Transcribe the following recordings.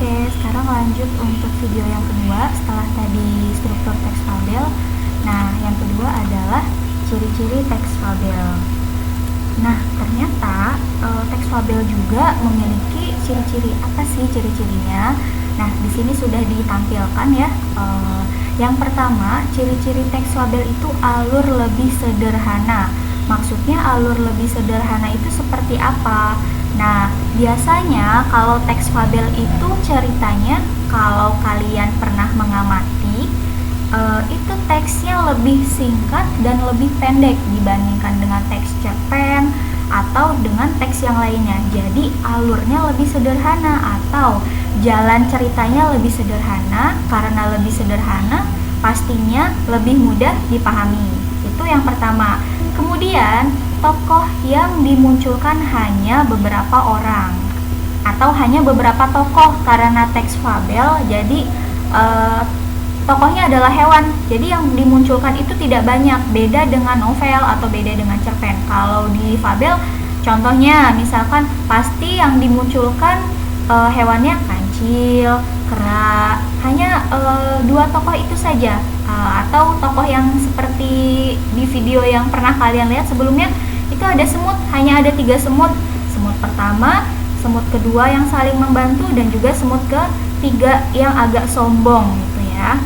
Oke, sekarang lanjut untuk video yang kedua setelah tadi struktur teks fabel. Nah, yang kedua adalah ciri-ciri teks fabel. Nah, ternyata teks fabel juga memiliki ciri-ciri. Apa sih ciri-cirinya? Nah, di sini sudah ditampilkan ya. Yang pertama, ciri-ciri teks fabel itu alur lebih sederhana. Maksudnya alur lebih sederhana itu seperti apa? Nah, biasanya kalau teks fabel itu ceritanya, kalau kalian pernah mengamati, itu teksnya lebih singkat dan lebih pendek dibandingkan dengan teks cerpen atau dengan teks yang lainnya. Jadi alurnya lebih sederhana atau jalan ceritanya lebih sederhana. Karena lebih sederhana, pastinya lebih mudah dipahami. Itu yang pertama. Kemudian, tokoh yang dimunculkan hanya beberapa orang atau hanya beberapa tokoh. Karena teks fabel, jadi tokohnya adalah hewan, jadi yang dimunculkan itu tidak banyak, beda dengan novel atau beda dengan cerpen. Kalau di fabel, contohnya misalkan pasti yang dimunculkan hewannya kancil, kera, hanya 2 tokoh itu saja. Atau tokoh yang seperti di video yang pernah kalian lihat sebelumnya, itu ada semut, hanya ada 3 semut. Semut pertama, semut kedua yang saling membantu, dan juga semut ketiga yang agak sombong gitu ya.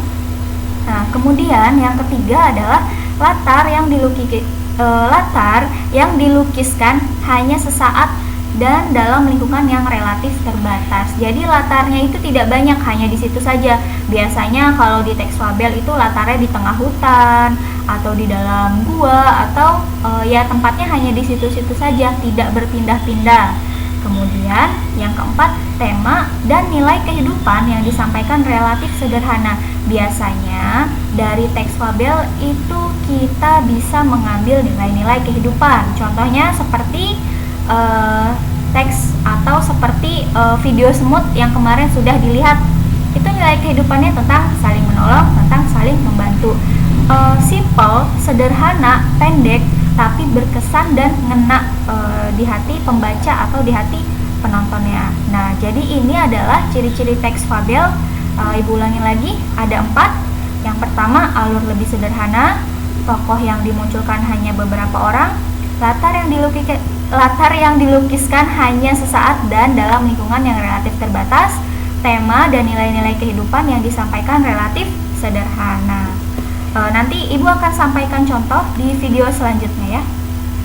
Nah, kemudian yang ketiga adalah latar yang dilukiskan hanya sesaat dan dalam lingkungan yang relatif terbatas. Jadi latarnya itu tidak banyak, hanya di situ saja. Biasanya kalau di teks fabel itu latarnya di tengah hutan atau di dalam gua atau ya tempatnya hanya di situ-situ saja, tidak berpindah-pindah. Kemudian yang keempat, tema dan nilai kehidupan yang disampaikan relatif sederhana. Biasanya dari teks fabel itu kita bisa mengambil nilai-nilai kehidupan. Contohnya seperti teks atau seperti video semut yang kemarin sudah dilihat. Itu nilai kehidupannya tentang saling menolong, tentang saling membantu. Simple, sederhana, pendek, tapi berkesan dan ngena di hati pembaca atau di hati penontonnya. Nah, jadi ini adalah ciri-ciri teks fabel. Ibu ulangin lagi, ada 4. Yang pertama, alur lebih sederhana, tokoh yang dimunculkan hanya beberapa orang, latar yang dilukiskan hanya sesaat dan dalam lingkungan yang relatif terbatas, tema dan nilai-nilai kehidupan yang disampaikan relatif sederhana. Nanti Ibu akan sampaikan contoh di video selanjutnya ya.